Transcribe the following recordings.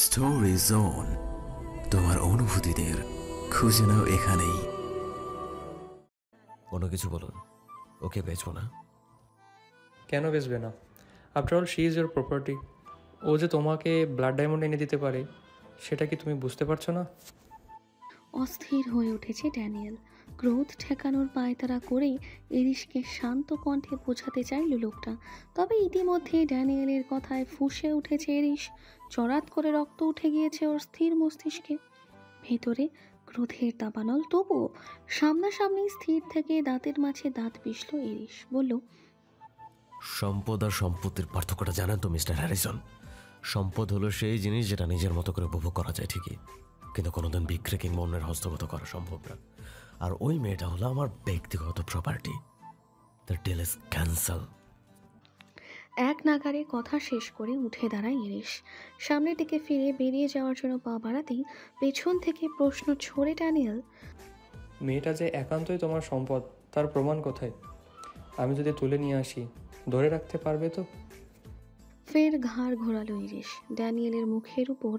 Story zone, তোমার অনুভূতিদের খুঁজে নাও এখানেই। কোনো কিছু বলুন, ওকে বেচবো না। কেন বেচবে না? After all she is your property. ও যে তোমাকে ব্লাড ডায়মন্ড এনে দিতে পারে, সেটা কি তুমি বুঝতে পারছো না? অস্থির হয়ে উঠেছে ড্যানিয়েল। ক্রোধ ঠেকানোর পায়তারা করেই এরিশকে শান্ত কণ্ঠে বোঝাতে চাইল লোকটা। তবে ইতিমধ্যে ড্যানিয়েলের কথায় ফুঁসে উঠেছে এরিশ। চড়াত করে রক্ত উঠে গিয়েছে ওর স্থির মস্তিষ্কে। ভেতরে ক্রোধের দাবানল, তবুও সামনাসামনি স্থির থেকে দাঁতের মাঝে দাঁত পিষল এরিশ। বলল, সম্পদ আর সম্পত্তির পার্থক্যটা জানেন তো মিস্টার হ্যারিসন? সম্পদ হলো সেই জিনিস যেটা নিজের মতো করে উপভোগ করা যায় ঠিকই, কিন্তু কোনোদিন বিক্রি কিংবা অন্যের হস্তগত করা সম্ভব না। আর ওই মেয়েটা হলো আমার ব্যক্তিগত property. The deal is cancel. এক নাগারে কথা শেষ করে উঠে দাঁড়ায় ইরিশ। সামনের দিকে ফিরে বেরিয়ে যাওয়ার জন্য পা বাড়াতেই পেছন থেকে প্রশ্ন ছড়ে ড্যানিয়েল, মেয়েটা যে একান্তই তোমার সম্পদ, তার প্রমাণ কোথায়? আমি যদি তুলে নিয়ে আসি, ধরে রাখতে পারবে তো? ফের ঘাড় ঘোরালো ইরিশ। ড্যানিয়েলের মুখের উপর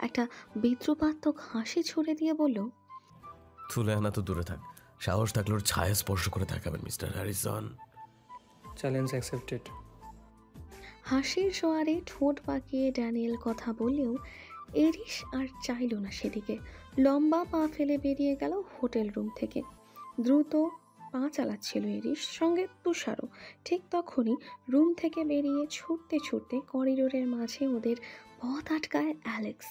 একটা বিদ্রুপাত্মক হাসি ছুড়ে দিয়ে বলল, তুলে আনা তো দূরে থাক, সাহস থাকলে ওর ছায়া স্পর্শ করে দেখাবেন মিস্টার হ্যারিসন। Challenge accepted. হাসির জোয়ারে ঠোঁট পাকিয়ে ড্যানিয়েল কথা বললেও এরিশ আর চাইল না সেদিকে। লম্বা পা ফেলে বেরিয়ে গেল হোটেল রুম থেকে। দ্রুত পা চালাচ্ছিল এরিশ, সঙ্গে তুষারও। ঠিক তখনই রুম থেকে বেরিয়ে ছুটতে ছুটতে করিডোরের মাঝে ওদের পথ আটকায় অ্যালেক্স।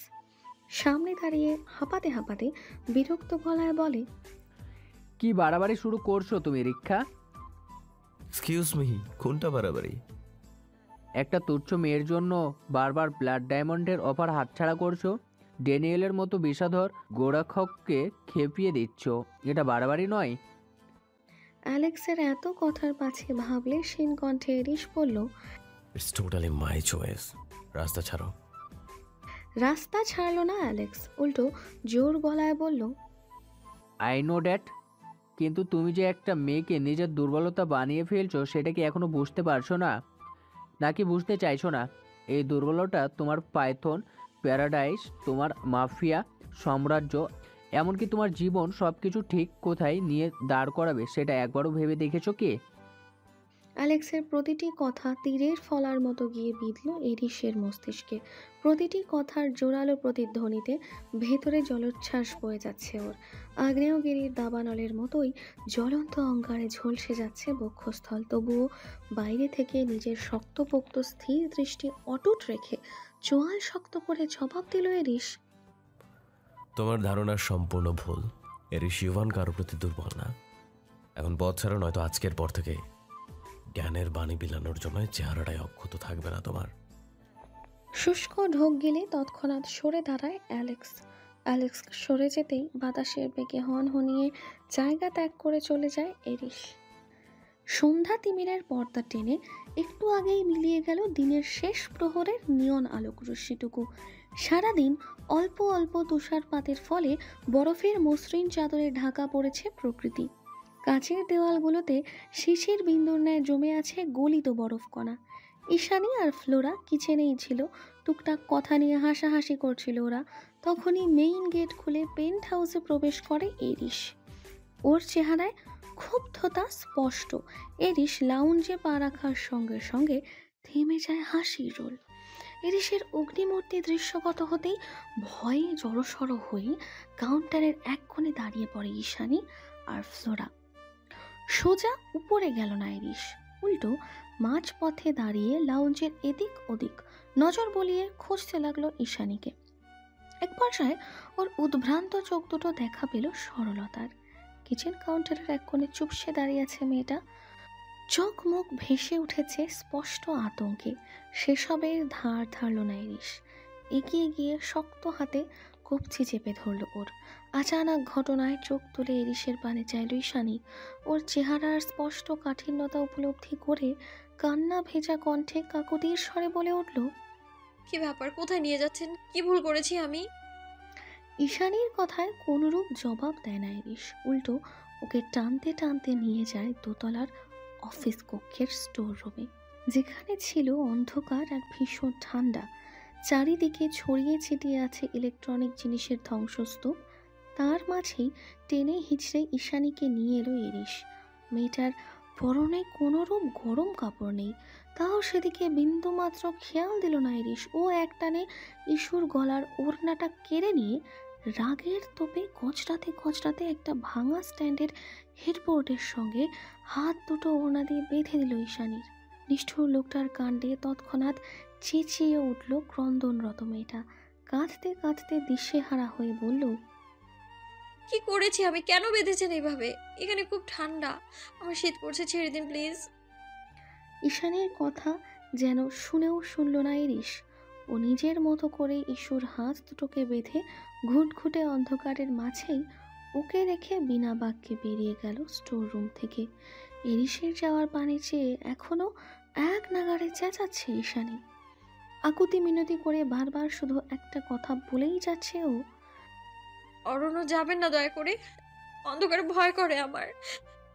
সামনে দাঁড়িয়ে হাঁপাতে হাঁপাতে বিরক্ত গলায় বলে, কি বাড়াবাড়ি শুরু করছো তুমি রিক্ষা? এক্সকিউজ মি, কোনটা বাড়াবাড়ি? একটা তুচ্ছ মেয়ের জন্য বারবার ব্লাড ডায়মন্ডের অফার হাতছাড়া করছো। ড্যানিয়েলের মতো বিষাধর গোরাক্ষককে খেপিয়ে দিচ্ছ, এটা বাড়াবাড়ি নয়? অ্যালেক্সের এত কথার পাছে ভাবলে সেন কণ্ঠে এরিশ বলল, ইটস টোটালি মাই চয়েস। রাস্তা ছাড়ো। রাস্তা ছাড়ল না অ্যালেক্স, উল্টো জোর গলায় বলল, আই নো ড্যাট, কিন্তু তুমি যে একটা মেয়েকে নিজের দুর্বলতা বানিয়ে ফেলছো সেটা কি এখনো বুঝতে পারছো না? নাকি বুঝতে চাইছো না? এই দুর্বলতা তোমার পাইথন প্যারাডাইস, তোমার মাফিয়া সাম্রাজ্য, এমনকি তোমার জীবন সব কিছু ঠিক কোথায় নিয়ে দাঁড় করাবে সেটা একবারও ভেবে দেখেছো কি? অ্যালেক্সের প্রতিটি কথা তীরের ফলার মতো গিয়ে বিঁধল এরিশের মস্তিষ্কে। প্রতিটি কথার জোরালো প্রতিধ্বনিতে ভেতরে জলোচ্ছ্বাস বয়ে যাচ্ছে ওর। আগ্নেয়গিরির দাবানলের মতোই জ্বলন্ত অঙ্গারে ঝলসে যাচ্ছে বক্ষস্থল। তবুও বাইরে থেকে নিজের শক্তপোক্ত স্থির দৃষ্টি অটুট রেখে চোয়াল শক্ত করে জবাব দিল এরিশ, তোমার ধারণা সম্পূর্ণ ভুল। এরিশ ইভান কারো প্রতি দুর্বল না। এখন পথ ছাড়ো, নয়তো আজকের পর থেকে জ্ঞানের বাণী বিলানোর জন্য চেহারাটাই অক্ষত থাকবে না তোমার। শুষ্ক ঢোক গেলে তৎক্ষণাৎ সরে দাঁড়ায় অ্যালেক্স। অ্যালেক্স সরে যেতেই বাতাসের বেগে হনহনিয়ে জায়গা ত্যাগ করে চলে যায় এরিশ। সন্ধ্যা তিমিরের পর্দা টেনে একটু আগেই মিলিয়ে গেল দিনের শেষ প্রহরের নিয়ন আলোক রশ্মিটুকু। সারাদিন অল্প অল্প তুষারপাতের ফলে বরফের মসৃণ চাদরে ঢাকা পড়েছে প্রকৃতি। কাঁচের দেওয়ালগুলোতে শিশির বিন্দুর ন্যায় জমে আছে গলিত বরফকণা। ঈশানী আর ফ্লোরা কিচেনেই ছিল, টুকটাক কথা নিয়ে হাসাহাসি করছিল ওরা। তখনই মেইন গেট খুলে পেন্ট হাউসে প্রবেশ করে এরিশ। ওর চেহারায় ক্ষুব্ধতা স্পষ্ট। এরিশ লাউঞ্জে পা রাখার সঙ্গে সঙ্গে থেমে যায় হাসির রোল। এরিশের অগ্নিমূর্তি দৃশ্যগত হতেই ভয়ে জড়সড় হয়ে কাউন্টারের এক কোণে দাঁড়িয়ে পড়ে ঈশানী আর ফ্লোরা। সোজা উপরে গেল না এরিশ, উল্টো মাঝপথে দাঁড়িয়ে লাউঞ্জের এদিক ওদিক নজর বলিয়ে খুঁজতে লাগলো ঈশানীকে। এক পর্যায়ে ওর উদ্ভ্রান্ত চোখ দুটো দেখা পেল সরলতার। কিচেন কাউন্টারের এক কোণে চুপসে দাঁড়িয়ে আছে মেয়েটা। চোখ মুখ ভেসে উঠেছে স্পষ্ট আতঙ্কে। সেসবের ধার ধারল না এরিশ। এগিয়ে গিয়ে শক্ত হাতে কবজি চেপে ধরল ওর। আচানক ঘটনায় চোখ তুলে এরিশের পানে চাইল ঈশানী। ওর চেহারার স্পষ্ট কাঠিন্যতা উপলব্ধি করে কান্না ভেজা কণ্ঠে কাকুতির স্বরে বলে উঠল, কি ব্যাপার? কোথায় নিয়ে যাচ্ছেন? কি ভুল করেছি আমি? ঈশানীর কথায় কোনরূপ জবাব দেয় না এরিশ, উল্টো ওকে টানতে টানতে নিয়ে যায় দোতলার অফিস কক্ষের স্টোর রুমে, যেখানে ছিল অন্ধকার আর ভীষণ ঠান্ডা। চারিদিকে ছড়িয়ে ছিটিয়ে আছে ইলেকট্রনিক জিনিসের ধ্বংসস্তূপ। তার মাঝেই টেনে হিচড়ে ঈশানীকে নিয়ে এলো এরিস। মেয়েটার পরনে কোনোরূপ গরম কাপড় নেই, তাও সেদিকে বিন্দুমাত্র খেয়াল দিল না এরিস। ও একটানে ইস্যুর গলার ওড়নাটা কেড়ে নিয়ে রাগের তোপে কচড়াতে কচড়াতে একটা ভাঙা স্ট্যান্ডের হেডবোর্ডের সঙ্গে হাত দুটো ওড়না দিয়ে বেঁধে দিল ঈশানীর। নিষ্ঠুর লোকটার কাণ্ডে তৎক্ষণাৎ চেঁচিয়ে উঠল ক্রন্দনরত মেয়েটা। কাঁদতে কাঁদতে দিশেহারা হয়ে বলল, কি করেছি আমি? কেন বেঁধেছেন এইভাবে? এখানে খুব ঠান্ডা, আমার শীত করছে, ছেড়ে দিন প্লিজ। ঈশানীর কথা যেন শুনেও শুনল না এরিস। ও নিজের মতো করে ইস্যুর হাত দুটোকে বেঁধে ঘুটঘুটে অন্ধকারের মাঝেই ওকে রেখে বিনা বাক্যে বেরিয়ে গেল স্টোর রুম থেকে। এরিসের যাওয়ার পানে চেয়ে এখনো এক নাগাড়ে চেঁচাচ্ছে ঈশানী। আকুতি মিনতি করে বারবার শুধু একটা কথা বলেই যাচ্ছে ও, অরণ্য যাবেন না দয়া করে, অন্ধকারে ভয় করে আমার,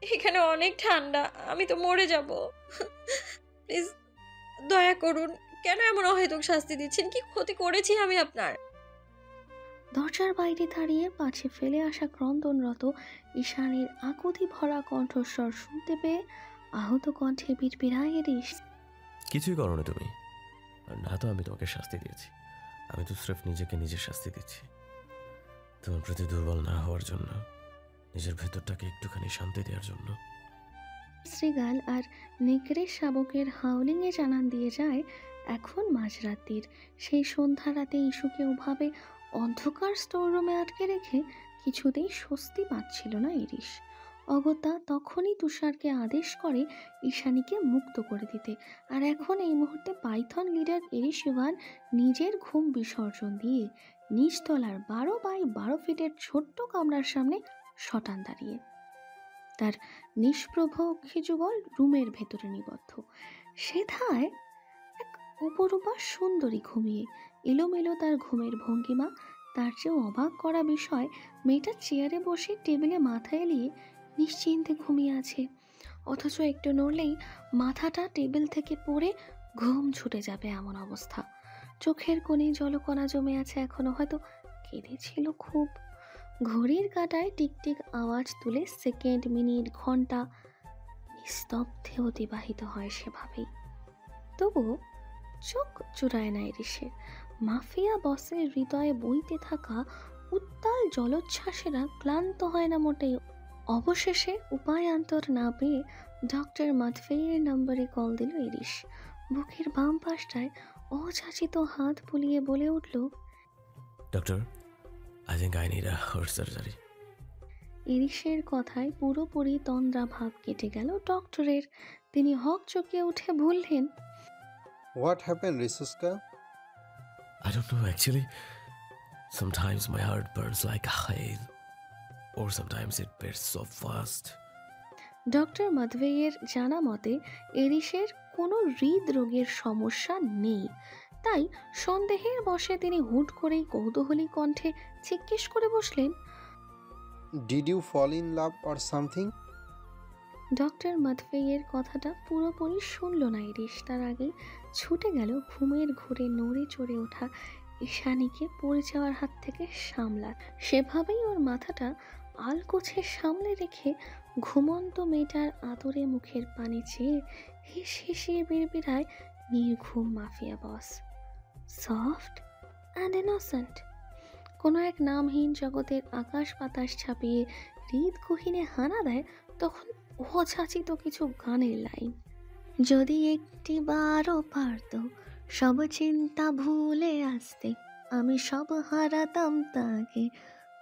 এখানে অনেক ঠান্ডা, আমি তো মরে যাব, প্লিজ দয়া করুন। কেন এমন অহেতুক শাস্তি দিচ্ছেন? কি ক্ষতি করেছি আমি আপনার? দরজার বাইরে দাঁড়িয়ে পাছে ফেলে আসা ক্রন্দনরত ঈশানীর আকুতি ভরা কণ্ঠস্বর শুনতে পেয়ে আহত কণ্ঠে বিড়বিড়ায় এরিস, কিছুই করোনি তুমি। আর না তো আমি তোমাকে শাস্তি দিয়েছি, আমি তো স্রেফ নিজেকে নিজের শাস্তি দিচ্ছি, তোমার প্রতি দুর্বল না হওয়ার জন্য, নিজের ভেতরটাকে একটুখানি শান্তি দেওয়ার জন্য। শ্রীগাল আর নেকড়ে শাবকের হাউলিংয়ে জানান দিয়ে যায় এখন মাঝরাত্রির। সেই সন্ধ্যা রাতে ইস্যুকে ওভাবে অন্ধকার স্টোররুমে আটকে রেখে কিছুতেই স্বস্তি পাচ্ছিল না এরিস। অগত্যা তখনই তুষারকে আদেশ করে ঈশানীকে মুক্ত করে দিতে। আর এখন এই মুহূর্তে পাইথন লিডার এরিস ইভান নিজের ঘুম বিসর্জন দিয়ে নিচতলার 12 বাই 12 ফিটের ছোট্ট কামরার সামনে শটান দাঁড়িয়ে। তার নিষ্প্রভ অক্ষিযুগল রুমের ভেতরে নিবদ্ধ। সেথায় এক অপরূপা সুন্দরী ঘুমিয়ে। এলোমেলো তার ঘুমের ভঙ্গিমা। তার চেয়েও অবাক করা বিষয়, মেয়েটা চেয়ারে বসে টেবিলে মাথা এলিয়ে নিশ্চিন্তে ঘুমিয়ে আছে, অথচ একটু নড়লেই মাথাটা টেবিল থেকে পড়ে ঘুম ছুটে যাবে এমন অবস্থা। চোখের কোণে জলকণা জমে আছে এখনো, হয়তো কেঁদেছিল খুব। ঘড়ির কাঁটায় টিকটিক আওয়াজ তুলে সেকেন্ড, মিনিট, ঘন্টা নিস্তব্ধে অতিবাহিত হয় সেভাবেই। তবুও চোখ চুরায় না এরিসের। মাফিয়া বসের হৃদয়ে বইতে থাকা উত্তাল জলোচ্ছ্বাসেরা ক্লান্ত হয় না মোটেই। অবশেষে উপায়ান্তর না পেয়ে ডক্টর মাদফেয়ের নম্বরে কল দিল এরিস। বুকের বাম পাশটায় অযাচিত হাত বুলিয়ে বলে উঠল, doctor, I think I need a heart surgery. এরিসের কথায় পুরোপুরি তন্দ্রা ভাব কেটে গেল ডক্টরের। তিনি হক চকিয়ে উঠে বললেন, What happened, Risuska? I don't know actually. Sometimes my heart burns like hell, or sometimes it beats so fast. Doctor মাদভেয়ের জানা মতে এরিসের কোনো হৃদরোগের সমস্যা নেই। তাই সন্দেহের বশে তিনি হুট করেই কৌতূহলী কণ্ঠে জিজ্ঞেস করে বসলেন, Did you fall in love or something? Doctor মাদভেয়ের কথাটা পুরোপুরি শুনল না এরিস। তার আগেই ছুটে গেল ঘুমের ঘোরে নড়ে চড়ে ওঠা ঈশানীকে পড়ে যাওয়ার হাত থেকে সামলা। সেভাবেই ওর মাথাটা আলকোছে সামলে রেখে ঘুমন্ত মেয়েটার আদরে মুখের পানে চেয়ে হিস হিসিয়ে বিড়বিড়ায় নির্ঘুম mafia boss. Soft and innocent. কোনো এক নামহীন জগতের আকাশ বাতাস ছাপিয়ে হৃদ গহীনে হানা দেয় তখন অযাচিত কিছু গানের লাইন। যদি একটি বারও পারত সব চিন্তা ভুলে আসতে, আমি সব হারাতাম তাকে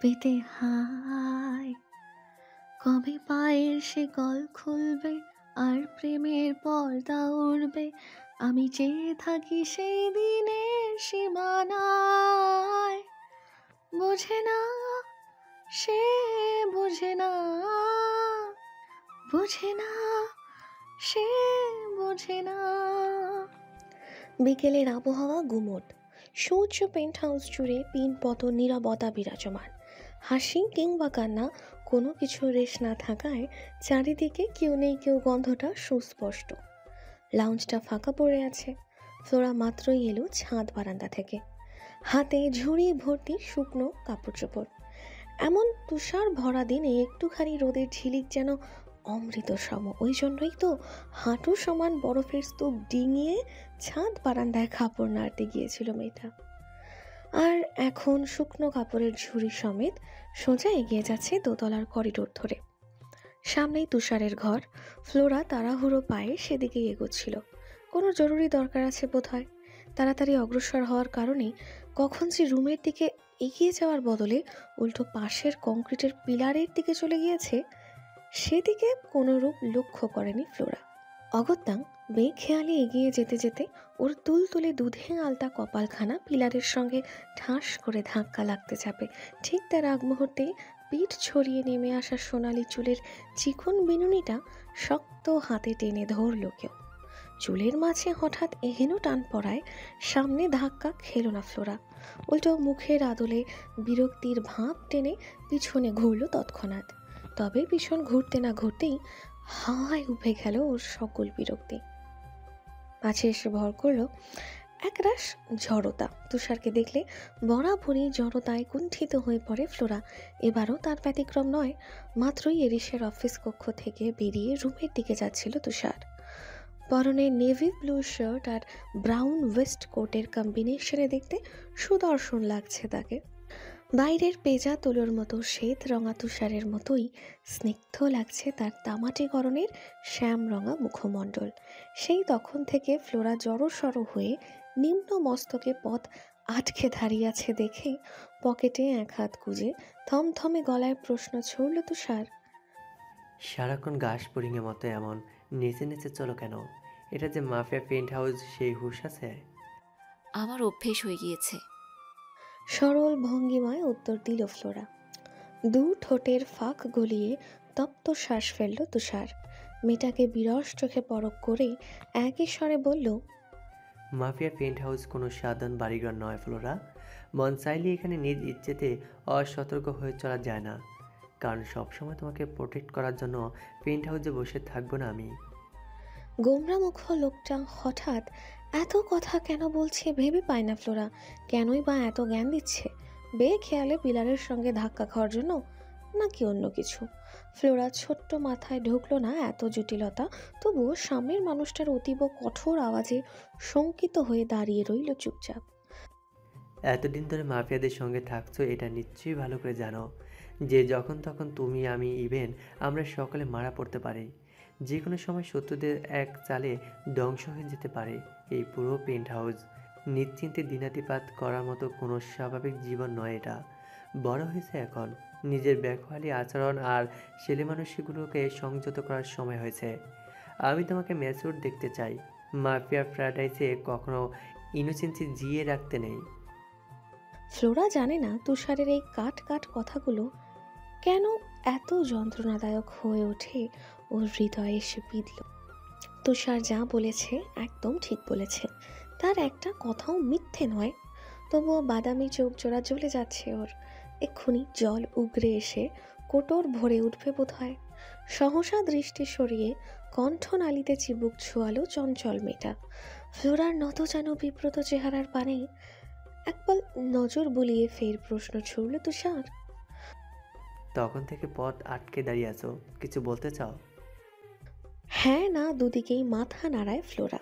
পেতে হায়। কবে পায়ের সে গল খুলবে আর প্রেমের পর্দা উড়বে, আমি চেয়ে থাকি সেই দিনের সীমানায়। বোঝে না সে, বোঝে না, বোঝে না সে, বোঝে না। বিকেলের আবহাওয়া গুমট। সূর্য পেন্ট হাউস জুড়ে পিন পতন নীরবতা বিরাজমান। হাসি কিংবা কান্না কোনো কিছু রেশ না থাকায় চারিদিকে কেউ নেই কেউ গন্ধটা সুস্পষ্ট। লাউঞ্জটা ফাঁকা পড়ে আছে। ফ্লোরা মাত্রই এলো ছাদ বারান্দা থেকে। হাতে ঝুড়ি ভর্তি শুকনো কাপড় চোপড়। এমন তুষার ভরা দিনে একটুখানি রোদের ঝিলিক যেন অমৃত সম। ওই জন্যই তো হাঁটু সমান বরফের স্তূপ ডিঙিয়ে ছাদ বারান্দায় কাপড় নাড়তে গিয়েছিল মেয়েটা। আর এখন শুকনো কাপড়ের ঝুড়ি সমেত সোজা এগিয়ে যাচ্ছে দোতলার করিডোর ধরে। সামনেই তুষারের ঘর। ফ্লোরা তাড়াহুড়ো পায়ে সেদিকেই এগোচ্ছিল। কোনো জরুরি দরকার আছে বোধহয়। তাড়াতাড়ি অগ্রসর হওয়ার কারণে কখন যে রুমের দিকে এগিয়ে যাওয়ার বদলে উল্টো পাশের কংক্রিটের পিলারের দিকে চলে গিয়েছে সেদিকে কোনোরূপ লক্ষ্য করেনি ফ্লোরা। অগত্যা বেখেয়ালি এগিয়ে যেতে যেতে ওর তুলতুলে দুধে আলতা কপালখানা পিলারের সঙ্গে ঠাস করে ধাক্কা লাগতে যাবে। ঠিক তার আগ মুহূর্তেই পিঠ ছড়িয়ে নেমে আসা সোনালি চুলের চিকন বিনুনিটা শক্ত হাতে টেনে ধরল কেউ। চুলের মাঝে হঠাৎ এহেন টান পড়ায় সামনে ধাক্কা খেল না ফ্লোরা। উল্টো মুখের আদলে বিরক্তির ভাঁপ টেনে পিছনে ঘুরল তৎক্ষণাৎ। তবে পিছন ঘুরতে না ঘুরতেই হাওয়ায় উঠে গেল ওর সকল বিরক্তি। পাছে এসে ভর করল একরাশ জড়তা। তুষারকে দেখলে বরাবরই জড়তায় কুণ্ঠিত হয়ে পড়ে ফ্লোরা। এবারও তার ব্যতিক্রম নয়। মাত্রই এরিসের অফিস কক্ষ থেকে বেরিয়ে রুমের দিকে যাচ্ছিল তুষার। পরনে নেভি ব্লু শার্ট আর ব্রাউন ওয়েস্ট কোটের কম্বিনেশনে দেখতে সুদর্শন লাগছে তাকে। বাইরের পেঁজা তুলোর মতো শ্বেত রঙা তুষারের মতোই স্নিগ্ধ লাগছে তার তামাটে গরনের শ্যাম রঙা মুখমণ্ডল। সেই তখন থেকে ফ্লোরা জড়সড় হয়ে নিম্ন মস্তকে পথ আটকে দাঁড়িয়ে আছে দেখে পকেটে এক হাত গুজে থমথমে গলায় প্রশ্ন ছুড়ল তুষার। সারাক্ষণ ঘাস বোরিংয়ের মতো এমন নেচে নেচে চলো কেন? এটা যে মাফিয়া পেন্ট হাউস, সেই হুঁশ আছে? আমার অভ্যেস হয়ে গিয়েছে। সরল ভঙ্গিমায় উত্তর দিল ফ্লোরা। দু ঠোঁটের ফাঁক গলিয়ে তপ্ত শ্বাস ফেলল তুষার। মেয়েটাকে বিরস চোখে পরক করে একই স্বরে বলল, মাফিয়া পেন্ট হাউস কোনো সাধারণ বাড়িঘর নয় ফ্লোরা। মন চাইলে এখানে নিজ ইচ্ছেতে অসতর্ক হয়ে চলা যায় না, কারণ সবসময় তোমাকে প্রোটেক্ট করার জন্য পেন্ট হাউসে বসে থাকবো না আমি। গোমরামুখ লোকটা হঠাৎ এত কথা কেন বলছে ভেবে পায় না ফ্লোরা। কেনই বা এত জ্ঞান দিচ্ছে? বেখেয়ালে পিলারের সঙ্গে ধাক্কা খাওয়ার জন্য নাকি অন্য কিছু? ফ্লোরা ছোট্ট মাথায় ঢুকলো না এত জটিলতা। তবুও সামনের মানুষটার অতীব কঠোর আওয়াজে শঙ্কিত হয়ে দাঁড়িয়ে রইল চুপচাপ। এতদিন ধরে মাফিয়াদের সঙ্গে থাকছো, এটা নিশ্চয়ই ভালো করে জানো যে যখন তখন তুমি, আমি, ইভেন আমরা সকলে মারা পড়তে পারি। যে কোনো সময় শত্রুদের এক চালে ধ্বংস হয়ে যেতে পারে এই পুরো পেন্ট হাউস। নিশ্চিন্তে দিনাতিপাত করার মতো কোনো স্বাভাবিক জীবন নয় এটা। বড় হয়েছে এখন, নিজের ব্যাকওয়ালি আচরণ আর ছেলে মানুষগুলোকে সংযত করার সময় হয়েছে। আমি তোমাকে ম্যাচিউর দেখতে চাই। মাফিয়া প্যারাডাইসে কখনো ইনোসেন্সি জিয়ে রাখতে নেই। ফ্লোরা জানে না তুষারের এই কাট কাট কথাগুলো কেন এত যন্ত্রণাদায়ক হয়ে ওঠে ওর হৃদয়ে এসে বিঁধল। তুষার যা বলেছে একদম ঠিক বলেছে, তার একটা কথাও মিথ্যে নয়। তবুও বাদামি চোখ জোড়া জ্বলে যাচ্ছে ওর। এক্ষুনি জল উগরে এসে কোটর ভরে উঠবে বোধ হয়। সহসা দৃষ্টি সরিয়ে কণ্ঠনালীতে চিবুক ছোয়ালো চঞ্চল মেয়েটা। ফ্লোরার নত যেন বিব্রত চেহারার পানে একবার নজর বুলিয়ে ফের প্রশ্ন ছুড়ল তুষার। তখন থেকে পথ আটকে দাঁড়িয়ে আছো, কিছু বলতে চাও? হ্যাঁ না দুদিকেই মাথা নাড়ায় ফ্লোরা।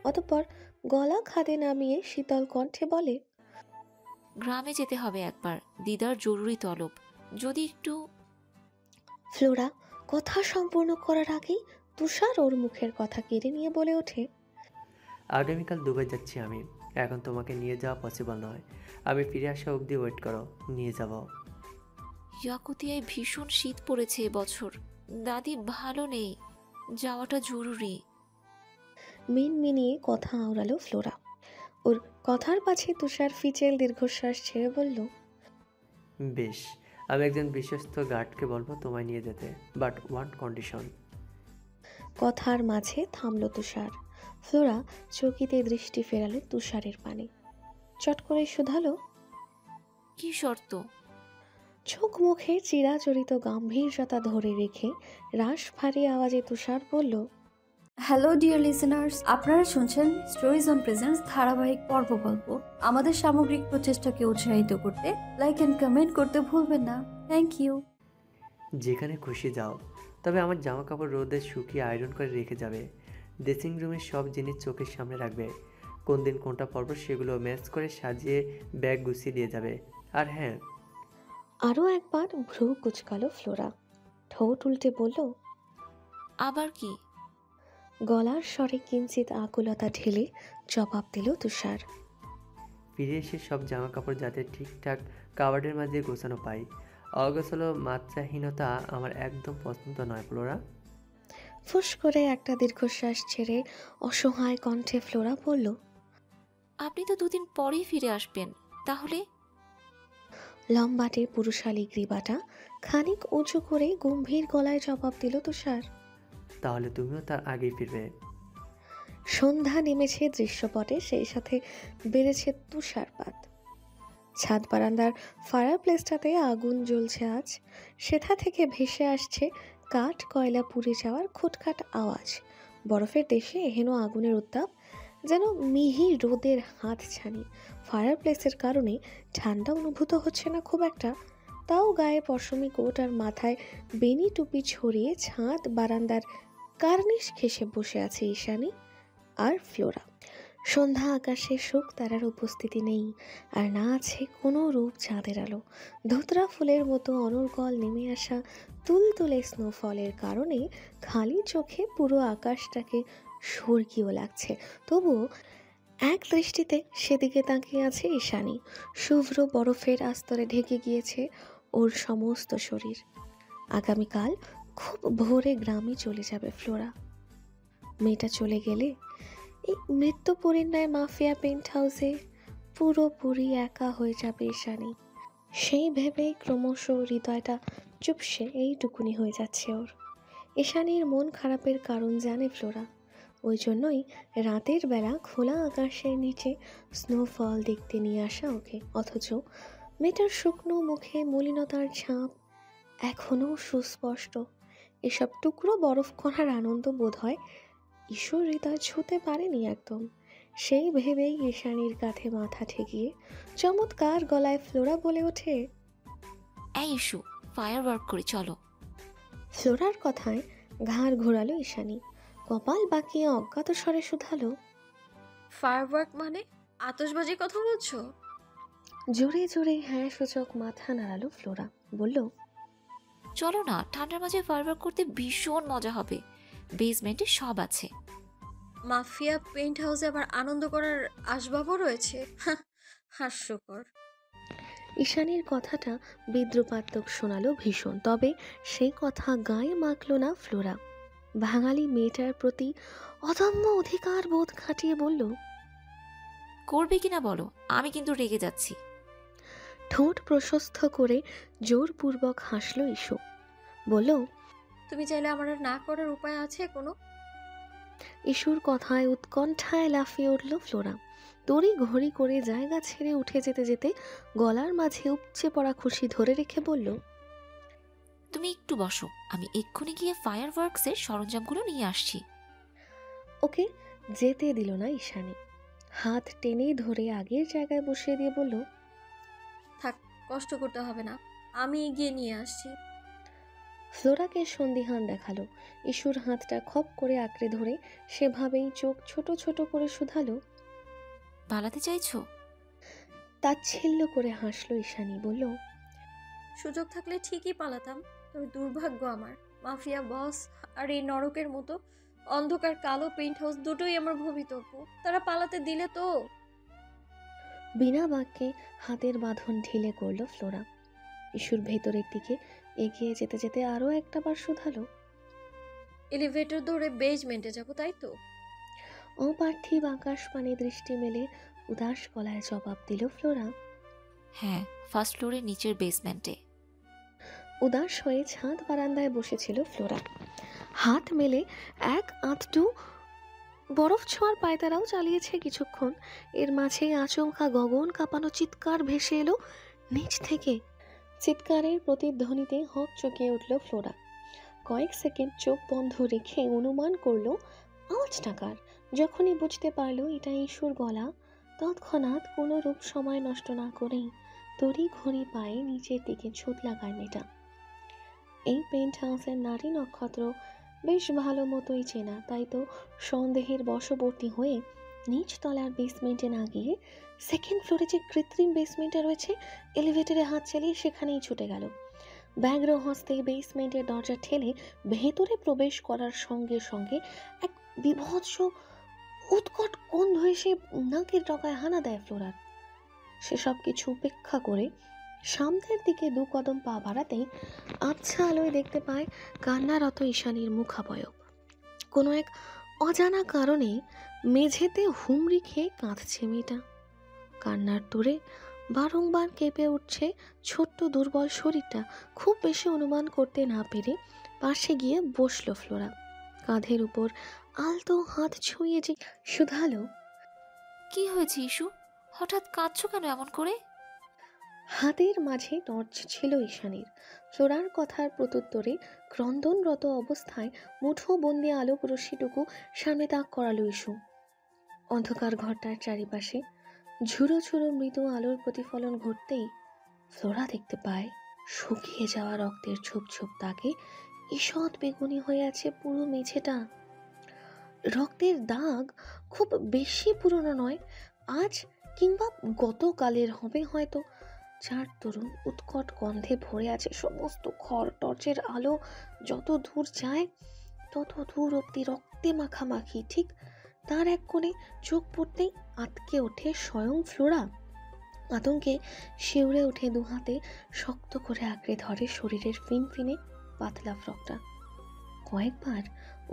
অতঃপর গলা খাদে নামিয়ে শীতল কণ্ঠে বলে, গ্রামে যেতে হবে একবার, দিদার জরুরি তলব। যদি একটু। ফ্লোরা কথা সম্পূর্ণ করার আগেই তুষার ওর মুখের কথা কেড়ে নিয়ে বলে ওঠে, আগামীকাল দুবাই যাচ্ছি আমি। এখন তোমাকে নিয়ে যাওয়া পসিবল নয়। আমি ফিরে আসা অবধি ওয়েট করো, নিয়ে যাব। ইয়াকুতিয়ায় ভীষণ শীত পড়েছে এবছর। দাদি ভালো নেই, যাওয়াটা জরুরি। মিনমিনিয়ে কথা আওড়ালো ফ্লোরা। ওর কথার পাছে তুষার ফিচেল দীর্ঘশ্বাস ছেড়ে বলল, বেশ, আমি একজন বিশ্বস্ত গার্ডকে বলবো তোমায় নিয়ে যেতে, বাট ওয়ান কন্ডিশন। কথার মাঝে থামল তুষার। ফ্লোরা চকিতে দৃষ্টি ফেরালো তুষারের পানে। চট করে শুধালো, কি শর্ত? চোখ মুখে চিরাচরিত গাম্ভীর্যতা ধরে রেখে রাশ ভারী আওয়াজে তুষার বলল, হ্যালো ডিয়ার লিসেনার্স, আপনারা শুনছেন স্টোরিজ অন প্রেজেন্টস ধারাবাহিক পর্ব গল্প। আমাদের সামগ্রিক প্রচেষ্টাকে উৎসাহিত করতে লাইক এন্ড কমেন্ট করতে ভুলবেন না। Thank you. যেখানে খুশি যাও, তবে আমার জামা কাপড় রোদে শুকিয়ে আয়রন করে রেখে যাবে। ড্রেসিং রুমের সব জিনিস চোখের সামনে রাখবে। কোন দিন কোনটা পরব সেগুলো ম্যাচ করে সাজিয়ে ব্যাগ গুছিয়ে দিয়ে যাবে। আর হ্যাঁ, আরও একবার ভ্রু কুচকালো ফ্লোরা। ঠোঁট উল্টে বলল, আবার কি? গলার স্বরে কিঞ্চিত আকুলতা ঢেলে জবাব দিল তুষার। ফিরে এসে সব জামা কাপড় যাতে ঠিকঠাক কাবার্ডের মাঝে গোছানো পাই। অগোছালো মাত্রাহীনতা আমার একদম পছন্দ নয় ফ্লোরা। ফুস করে একটা দীর্ঘশ্বাস ছেড়ে অসহায় কণ্ঠে ফ্লোরা বলল, আপনি তো 2 দিন পরেই ফিরে আসবেন, তাহলে? লম্বাটে পুরুষালী গ্রীবাটা খানিক উঁচু করে গম্ভীর গলায় জবাব দিল তুষার। তাহলে তুমিও তার আগেই ফিরবে। সন্ধ্যা নেমেছে দৃশ্যপটে, সেই সাথে বেড়েছে তুষারপাত। ছাদ বারান্দার ফায়ার প্লেসটাতে আগুন জ্বলছে আজ। সেথা থেকে ভেসে আসছে কাঠ কয়লা পুড়ে যাওয়ার খুটখাট আওয়াজ। বরফের দেশে এহেন আগুনের উত্তাপ যেন মিহি রোদের হাত ছানি। ফায়ার প্লেসের কারণে ঠান্ডা অনুভূত হচ্ছে না খুব একটা, তাও গায়ে পশমি কোট আর মাথায় বেনি টুপি ছড়িয়ে ছাদ বারান্দার কার্নিশ ঘেঁষে বসে আছে ঈশানী আর ফ্লোরা। সন্ধ্যা আকাশে শোক তারার উপস্থিতি নেই, আর না আছে কোনো রূপ চাঁদের আলো। ধুতরা ফুলের মতো অনর্গল নেমে আসা তুলতুলে স্নোফলের কারণে খালি চোখে পুরো আকাশটাকে স্বর্গীয় লাগছে। তবুও এক দৃষ্টিতে সেদিকে তাকিয়ে আছে ঈশানী। শুভ্র বরফের আস্তরে ঢেকে গিয়েছে ওর সমস্ত শরীর। আগামীকাল খুব ভোরে গ্রামে চলে যাবে ফ্লোরা। মেয়েটা চলে গেলে এই মৃত্যুপুরীর ন্যায় মাফিয়া পেন্ট হাউসে পুরোপুরি একা হয়ে যাবে ঈশানী। সেই ভেবেই ক্রমশ হৃদয়টা চুপসে এইটুকুনি হয়ে যাচ্ছে ওর। ঈশানীর মন খারাপের কারণ জানে ফ্লোরা, ওই জন্যই রাতের বেলা খোলা আকাশের নিচে স্নোফল দেখতে নিয়ে আসা ওকে। অথচ মেয়েটার শুকনো মুখে মলিনতার ছাপ এখনও সুস্পষ্ট। এসব টুকরো বরফ কণার আনন্দ বোধ হয় ঈশ্বর হৃদয় ছুঁতে পারেনি একদম। সেই ভেবেই ঈশানীর কাঁধে মাথা ঠেকিয়ে চমৎকার গলায় ফ্লোরা বলে ওঠে, এই ইস্যু, ফায়ার ওয়ার্ক করি চলো। ফ্লোরার কথায় ঘাড় ঘোরালো ঈশানী। কপাল বাঁকিয়ে অজ্ঞাত স্বরে শুধালো, ফায়ারওয়ার্ক মানে আতশবাজির কথা বলছো? জোরে জোরে হ্যাঁ সূচক মাথা নাড়ালো ফ্লোরা। বলল, চলো না, ঠান্ডার মাঝে ফায়ার ওয়ার্ক করতে ভীষণ মজা হবে। বেসমেন্টে সব আছে। মাফিয়া পেন্ট হাউসে আবার আনন্দ করার আসবাবও রয়েছে? হাস্যকর। ঈশানীর কথাটা বিদ্রুপাত্মক শোনালো ভীষণ, তবে সেই কথা গায়ে মাখল না ফ্লোরা। বাঙালি মেয়েটার প্রতি অদম্য অধিকার বোধ খাটিয়ে বলল, করবে কিনা বলো, আমি কিন্তু রেগে যাচ্ছি। ঠোঁট প্রশস্ত করে জোরপূর্বক হাসল ইস্যু। বলল, তুমি চাইলে আমার আর না করার উপায় আছে কোনো? ইস্যুর কথায় উৎকণ্ঠায় লাফিয়ে উঠল ফ্লোরা। তড়ি ঘড়ি করে জায়গা ছেড়ে উঠে যেতে যেতে গলার মাঝে উপচে পড়া খুশি ধরে রেখে বলল, তুমি একটু বসো, আমি এক্ষুনি গিয়ে ফায়ার ওয়ার্কসের সরঞ্জামগুলো নিয়ে আসছি। ওকে যেতে দিল না ঈশানী। হাত টেনে ধরে আগের জায়গায় বসিয়ে দিয়ে বলল, থাক, কষ্ট করতে হবে না, আমি এগিয়ে নিয়ে আসছি। ফ্লোরাকে সন্দিহান দেখালো। ইস্যুর হাতটা খপ করে আঁকড়ে ধরে সেভাবেই চোখ ছোট ছোট করে শুধালো, পালাতে চাইছো? তাচ্ছিল্য করে হাসলো ঈশানী। বলল, সুযোগ থাকলে ঠিকই পালাতাম, তবে দুর্ভাগ্য আমার। মাফিয়া বস আর এই নরকের মতো অন্ধকার কালো পেন্ট হাউস দুটোই আমার ভবিতব্য। তারা পালাতে দিলে তো। বিনা বাক্যে হাতের বাঁধন ঢিলে করল ফ্লোরা। ইস্যুর ভেতরের দিকে এগিয়ে যেতে যেতে আরও একটা বার শুধালো, এলিভেটর ধরে বেজমেন্টে যাবো, তাই তো? অপার্থিব আকাশ পানে দৃষ্টি মেলে উদাস গলায় জবাব দিল ফ্লোরা। হ্যাঁ, ফার্স্ট ফ্লোরের নিচের বেসমেন্টে। উদাস হয়ে ছাদ বারান্দায় বসেছিল ফ্লোরা। হাত মেলে এক আধটু বরফ ছোঁয়ার পায়তারাও চালিয়েছে কিছুক্ষণ। এর মাঝেই আচমকা গগন কাঁপানো চিৎকার ভেসে এলো নিচ থেকে। চিৎকারের প্রতিধ্বনিতে হক চকিয়ে উঠল ফ্লোরা। কয়েক সেকেন্ড চোখ বন্ধ রেখে অনুমান করল আওয়াজ টাকার। যখনই বুঝতে পারলো এটা ইস্যুর গলা, তৎক্ষণাৎ কোনো রূপ সময় নষ্ট না করেই তড়ি ঘড়ি পায়ে নিচের দিকে ছুট লাগায় মেয়েটা। এই পেন্ট হাউসের নারী নক্ষত্র বেশ ভালো মতোই চেনা, তাই তো সন্দেহের বশবর্তী হয়ে নিচ তলার বেসমেন্টে না গিয়ে সেকেন্ড ফ্লোরে যে কৃত্রিম বেসমেন্টটা রয়েছে এলিভেটরে হাত চালিয়ে সেখানেই ছুটে গেল। ব্যাঘ্র হস্তে বেসমেন্টের দরজা ঠেলে ভেতরে প্রবেশ করার সঙ্গে সঙ্গে এক বিভৎস উৎকট গন্ধ এসে নাকের ডগায় হানা দেয় ফ্লোরার। সেসব কিছু উপেক্ষা করে সামনের দিকে 2 কদম পা বাড়াতেই আবছা আলোয় দেখতে পায় কান্নারত ঈশানীর মুখাবয়ব। কোনো এক অজানা কারণে মেঝেতে হুমড়ি খেয়ে কাঁদছে মেয়েটা। কান্নার তোড়ে বারংবার কেঁপে উঠছে ছোট্ট দুর্বল শরীরটা। খুব বেশি অনুমান করতে না পেরে পাশে গিয়ে বসলো ফ্লোরা। কাঁধের উপর আলতো হাত ছুঁয়ে যে শুধালো, কি হয়েছে ইস্যু? হঠাৎ কাঁদছো কেন এমন করে? হাতের মাঝে টর্চ ছিল ঈশানীর। ফ্লোরার কথার প্রত্যুত্তরে ক্রন্দনরত অবস্থায় মুঠো বন্দি আলোক রশ্মিটুকু সামনে তাক করালো ইস্যু। অন্ধকার ঘরটার চারিপাশে ঝুড়ো ঝুড়ো মৃদু আলোর প্রতিফলন ঘটতেই ফ্লোরা দেখতে পায় শুকিয়ে যাওয়া রক্তের ছোপ ছোপ দাগে ঈষৎ বেগুনি হয়ে আছে পুরো মেঝেটা। রক্তের দাগ খুব বেশি পুরনো নয়, আজ কিংবা গতকালের হবে হয়তো। যার দরুন উৎকট গন্ধে ভরে আছে সমস্ত ঘর। টর্চের আলো যত দূর যায় তত দূর অব্দি রক্তে মাখামাখি। ঠিক তার এক কোণে চোখ পড়তেই আটকে ওঠে স্বয়ং ফ্লোরা। আতঙ্কে শিউরে উঠে 2 হাতে শক্ত করে আঁকড়ে ধরে শরীরের ফিনফিনে পাতলা ফ্রকটা। কয়েকবার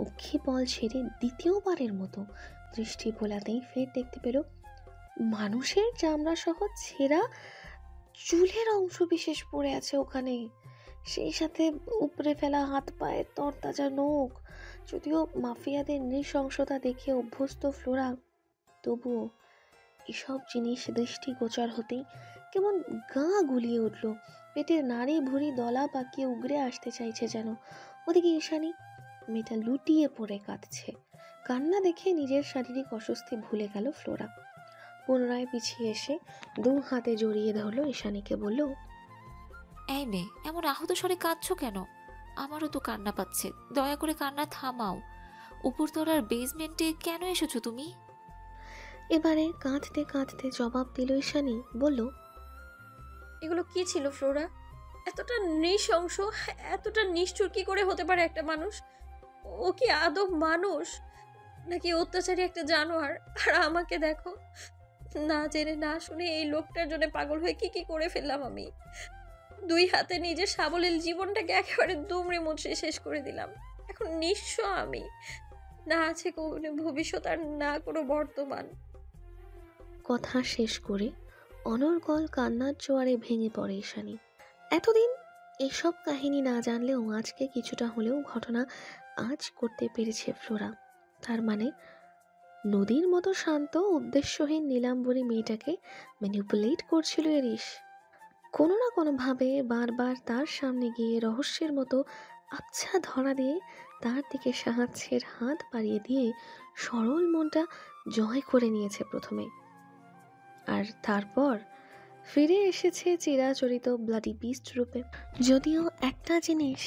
অক্ষি বল ছেড়ে দ্বিতীয়বারের মতো দৃষ্টি ভোলাতেই ফের দেখতে পেল মানুষের চামড়া সহ ছেঁড়া চুলের অংশ বিশেষ পড়ে আছে ওখানে, সেই সাথে উপরে ফেলা হাত পায়ের তরতাজা নখ। যদিও মাফিয়াদের নৃশংসতা দেখে অভ্যস্ত ফ্লোরা, তবুও এসব জিনিস দৃষ্টিগোচর হতেই কেমন গা গুলিয়ে উঠল। পেটের নাড়ি ভুঁড়ি দলা পাকিয়ে উগড়ে আসতে চাইছে যেন। ওদিকে ঈশানী মেয়েটা লুটিয়ে পড়ে কাঁদছে। কান্না দেখে নিজের শারীরিক অস্বস্তি ভুলে গেল ফ্লোরা। পুনরায় পিছিয়ে এসে 2 হাতে জড়িয়ে ধরলো ঈশানীকে, বলল, এই মেয়ে, এমন আহত স্বরে কাঁদছো কেন? আমারও তো কান্না পাচ্ছে, দয়া করে কান্না থামাও। উপরতলার বেসমেন্টে কেন এসেছো তুমি? এবারে কাঁদতে কাঁদতে জবাব দিল ঈশানী, বলল, এগুলো কি ছিল ফ্লোরা? এতটা নৃশংস, এতটা নিষ্ঠুর কি করে হতে পারে একটা মানুষ? ও কি আদৌ মানুষ নাকি অত্যাচারী একটা জানোয়ার? আর আমাকে দেখো, না জেনে না শুনে এই লোকটার জন্য পাগল হয়ে কি কি করে ফেললাম আমি। 2 হাতে নিজের সাবলীল জীবনটাকে একেবারে দুমড়ে মুচড়ে শেষ করে দিলাম। এখন নিঃস্ব আমি, না আছে কোনো ভবিষ্যৎ আর না কোনো বর্তমান। কথা শেষ করে অনর্গল কান্নার জোয়ারে ভেঙে পড়ে ঈশানী। এতদিন এসব কাহিনী না জানলেও আজকে কিছুটা হলেও ঘটনা আজ করতে পেরেছে ফ্লোরা। তার মানে নদীর মতো শান্ত উদ্দেশ্যহীন নীলাম্বরী মেয়েটাকে ম্যানিপুলেট করছিল এরিস। কোনো না কোনোভাবে বারবার তার সামনে গিয়ে রহস্যের মতো আবছা ধরা দিয়ে তার দিকে সাহায্যের হাত বাড়িয়ে দিয়ে সরল মনটা জয় করে নিয়েছে প্রথমে, আর তারপর ফিরে এসেছে চিরাচরিত ব্লাডি বিস্ট রূপে। যদিও একটা জিনিস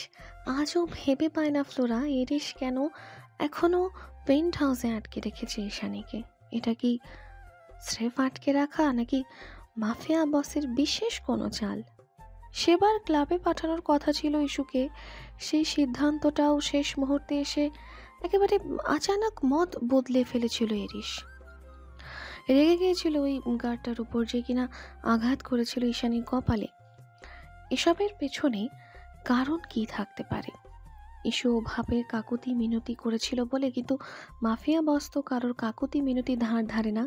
আজও ভেবে পায় না ফ্লোরা, এরিস কেন এখনো পেন্ট হাউসে আটকে রেখেছে ঈশানীকে। এটা কি স্রেফ আটকে রাখা, নাকি মাফিয়া বসের বিশেষ কোনো চাল? সেবার ক্লাবে পাঠানোর কথা ছিল ইস্যুকে, সেই সিদ্ধান্তটাও শেষ মুহূর্তে এসে একেবারে আচানক মত বদলে ফেলেছিল এরিস। রেগে গিয়েছিল ওই গার্ডটার উপর যে কিনা আঘাত করেছিল ঈশানীর কপালে। এসবের পেছনে কারণ কি থাকতে পারে? ইস্যু ওভাবে কাকুতি মিনতি করেছিল বলে, কিন্তু মাফিয়া বস তো কারোর কাকুতি মিনতি ধার ধারে না।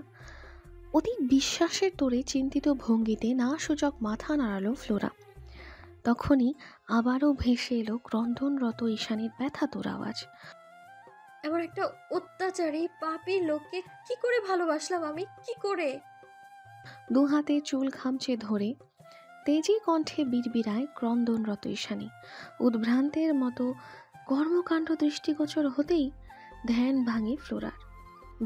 অতি বিশ্বাসের তোরে চিন্তিত ভঙ্গিতে না সূচক মাথা নাড়ালো ফ্লোরা। তখনই আবারও ভেসে এলো ক্রন্দনরত ঈশানীর ব্যথাতুর আওয়াজ। এমন একটা অত্যাচারী পাপী লোককে কি করে ভালোবাসলাম আমি, কি করে? 2 হাতে চুল খামচে ধরে তেজি কণ্ঠে বিড়বিড়ায় ক্রন্দনরত ঈশানী। উদ্ভ্রান্তের মতো কর্মকাণ্ড দৃষ্টিগোচর হতেই ধ্যান ভাঙে ফ্লোরার।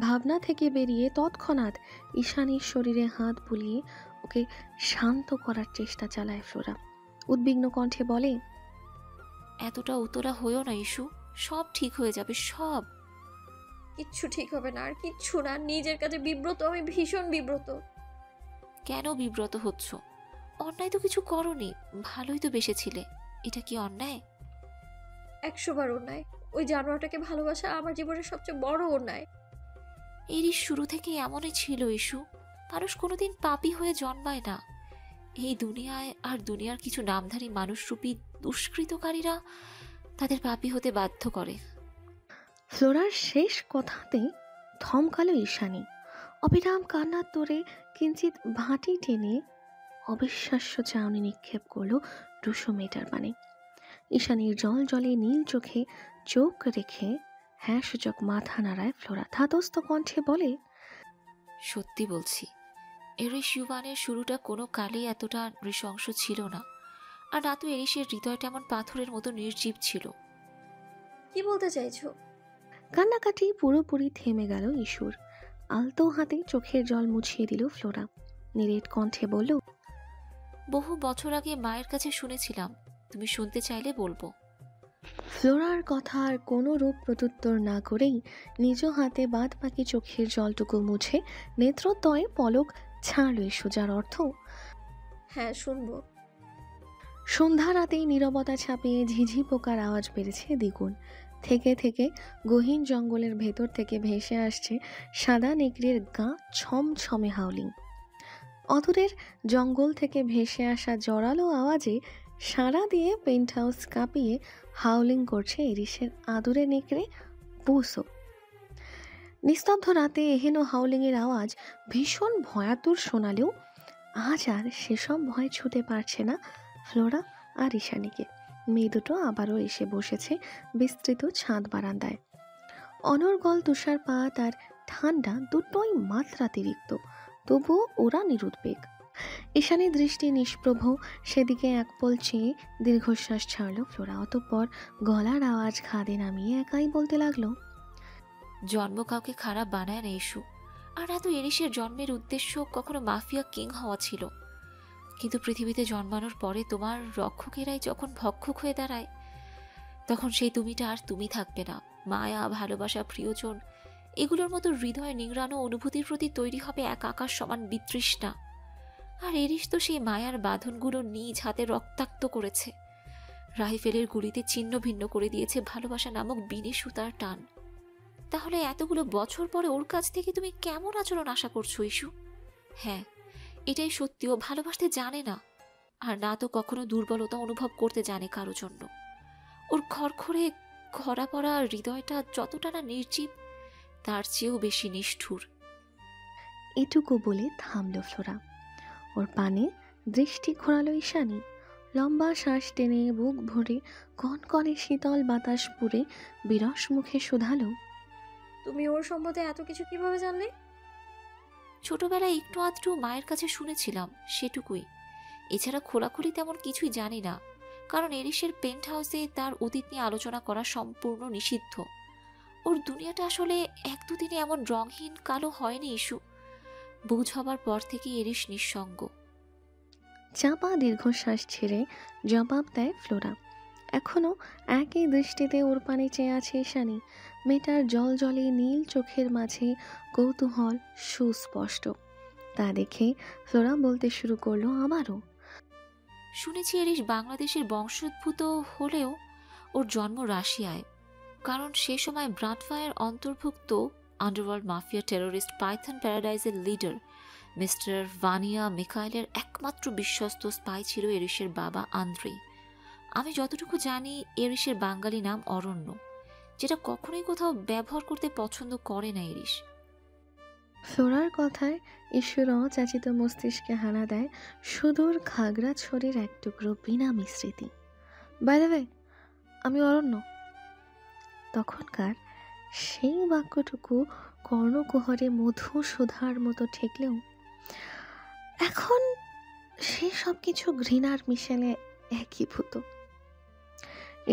ভাবনা থেকে বেরিয়ে তৎক্ষণাৎ ঈশানীর শরীরে হাত বুলিয়ে ওকে শান্ত করার চেষ্টা চালায় ফ্লোরা। উদ্বিগ্ন কণ্ঠে বলে, এতটা উতলা হয়েও না ইস্যু, সব ঠিক হয়ে যাবে, সব। কিচ্ছু ঠিক হবে না, আর কিচ্ছু না। নিজের কাছে বিব্রত, আমি ভীষণ বিব্রত। কেন বিব্রত হচ্ছ? অন্যায় তো কিছু করনি, ভালোই তো বেসেছিলে। এটা কি অন্যায়? 100 বার অন্যায়। ওই জানোয়ারটাকে ভালোবাসা আমার জীবনের সবচেয়ে বড় অন্যায়। এরই শুরু থেকে এমনই ছিল ইস্যু। মানুষ কোনোদিন পাপী হয়ে জন্মায় না। এই দুনিয়ায় আর দুনিয়ার কিছু নামধারী মানুষরূপী দুষ্কৃতকারীরা তাদের পাপী হতে বাধ্য করে। ফ্লোরার শেষ কথাতে থমকালো ঈশানী। অবিরাম কান্নার তোরে কিঞ্চিত ভাঁটি টেনে অবিশ্বাস্য চাউনি নিক্ষেপ করলো 200 মিটার মানে। ঈশানীর জল জলে নীল চোখে চোখ রেখে হ্যাঁ সূচক মাথা নাড়ায় ফ্লোরা। ধাতস্থ কণ্ঠে বলে, সত্যি বলছি, এরিস ইউবানের শুরুটা কোনো কালেই এতটা নৃশংস ছিল না। আর না তো এরিসের হৃদয়টা এমন পাথরের মতো নির্জীব ছিল। কি বলতে চাইছো? কান্নাকাটি পুরোপুরি থেমে গেল ইস্যুর। আলতো হাতে চোখের জল মুছিয়ে দিল ফ্লোরা। নিরেট কণ্ঠে বলল, বহু বছর আগে মায়ের কাছে শুনেছিলাম, তুমি শুনতে চাইলে বলবো। ফ্লোরার কথার কোনো রূপ প্রত্যুত্তর না করেই নিজ হাতে বাদ বাকি চোখের জলটুকু মুছে নেত্রোদ্বয়ে পলক ছাড়ল ইস্যু, যার অর্থ হ্যাঁ, শুনবো। সন্ধ্যা রাতেই নীরবতা ছাপিয়ে ঝিঝি পোকার আওয়াজ বেড়েছে দ্বিগুণ। থেকে থেকে গহীন জঙ্গলের ভেতর থেকে ভেসে আসছে সাদা নেকড়ের গা ছমছমে হাউলিং। অদূরের জঙ্গল থেকে ভেসে আসা জোরালো আওয়াজে সাড়া দিয়ে পেন্ট হাউস কাঁপিয়ে হাউলিং করছে এরিসের আদুরে নেকড়ে বুসো। নিস্তব্ধ রাতে এহেন হাউলিংয়ের আওয়াজ ভীষণ ভয়াতুর শোনালেও আজ আর সেসব ভয় ছুটে পারছে না ফ্লোরা আর ঈশানীকে। মেয়ে দুটো আবারও এসে বসেছে বিস্তৃত ছাদ বারান্দায়। অনর্গল তুষারপাত আর ঠান্ডা দুটোই মাত্রাতিরিক্ত, তবুও ওরা নিরুদ্বেগ। ঈশানীর দৃষ্টি নিষ্প্রভ, সেদিকে একপল চেয়ে দীর্ঘশ্বাস ছাড়ল ফ্লোরা। অতঃপর গলার আওয়াজ খাদে নামিয়ে একাই বলতে লাগলো, জন্ম কাউকে খারাপ বানায় না ইস্যু। আর না তো এরিসের জন্মের উদ্দেশ্য কখনো মাফিয়া কিং হওয়া ছিল। কিন্তু পৃথিবীতে জন্মানোর পরে তোমার রক্ষকেরাই যখন ভক্ষক হয়ে দাঁড়ায়, তখন সেই তুমিটা আর তুমি থাকবে না। মায়া, ভালোবাসা, প্রিয়জন, এগুলোর মতো হৃদয় নিংড়ানো অনুভূতির প্রতি তৈরি হবে এক আকাশ সমান বিতৃষ্ণা। আর এরিস তো সেই মায়ার বাঁধনগুলো নিজ হাতে রক্তাক্ত করেছে। রাইফেলের গুলিতে ছিন্ন ভিন্ন করে দিয়েছে ভালোবাসা নামক বিনে সুতার টান। তাহলে এতগুলো বছর পরে ওর কাছ থেকে তুমি কেমন আচরণ আশা করছো ইস্যু? হ্যাঁ, এটাই সত্যি, ও ভালোবাসতে জানে না। আর না তো কখনো দুর্বলতা অনুভব করতে জানে কারো জন্য। ওর খড়খড়ে খরা পড়া হৃদয়টা যতটা না নির্জীব, তার চেয়েও বেশি নিষ্ঠুর। এটুকু বলে থামল ফ্লোরা। ওর পানে দৃষ্টি ঘোরালো ঈশানী। লম্বা শ্বাস টেনে বুক ভরে কনকনে শীতল বাতাস পুরে বিরস মুখে শুধালো, তুমি ওর সম্বন্ধে এত কিছু কিভাবে জানলে? ছোটবেলায় একটু আধটু মায়ের কাছে শুনেছিলাম, সেটুকুই। এছাড়া খোলাখুলি তেমন কিছুই জানি না, কারণ এরিসের পেন্ট হাউসে তার অতীত নিয়ে আলোচনা করা সম্পূর্ণ নিষিদ্ধ। ওর দুনিয়াটা আসলে এক দুদিনে এমন রঙহীন কালো হয়নি ইস্যু। বুঝ হবার পর থেকে এরিস নিঃসঙ্গ। চাপা দীর্ঘশ্বাস ছেড়ে জবাব দেয় ফ্লোরা। এখনো একই দৃষ্টিতে ওর পানে চেয়ে আছে ঈশানী। মেয়েটার জল জলে নীল চোখের মাঝে কৌতূহল সুস্পষ্ট। তা দেখে ফ্লোরা বলতে শুরু করলো আবারও, শুনেছি এরিস বাংলাদেশের বংশোদ্ভূত হলেও ওর জন্ম রাশিয়ায়। কারণ সে সময় ব্রাডফায়ার অন্তর্ভুক্ত আন্ডারওয়ার্ল্ড মাফিয়া টেরোরিস্ট পাইথন প্যারাডাইজের লিডার মিস্টার ভানিয়া মিখাইলের একমাত্র বিশ্বস্ত স্পাই ছিল এরিসের বাবা আন্দ্রেই। আমি যতটুকু জানি এরিসের বাঙালি নাম অরণ্য, যেটা কখনোই কোথাও ব্যবহার করতে পছন্দ করে না এরিস। ফ্লোরার কথায় ঈশ্বর চাচিত মস্তিষ্কে হানা দেয় সুদূর খাগড়াছড়ির এক টুকরো বিনামী স্মৃতি। বাই দ্য ওয়ে, আমি অরণ্য। তখনকার সেই বাক্যটুকু কর্ণকুহরে মধু সুধার মতো ঠেকলেও এখন সে সব কিছু ঘৃণার মিশেলে একীভূত।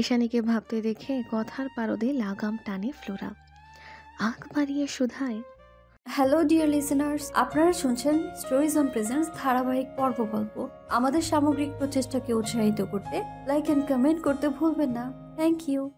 ঈশানীকে ভাবতে দেখে কথার পারদে লাগাম টানে ফ্লোরা। আঁক বাড়িয়ে শুধায়, হ্যালো ডিয়ার লিসেনার্স, আপনারা শুনছেন স্টোরিজ অন প্রেজেন্স ধারাবাহিক পর্ব গল্প। আমাদের সামগ্রিক প্রচেষ্টাকে উৎসাহিত করতে লাইক অ্যান্ড কমেন্ট করতে ভুলবেন না। Thank you.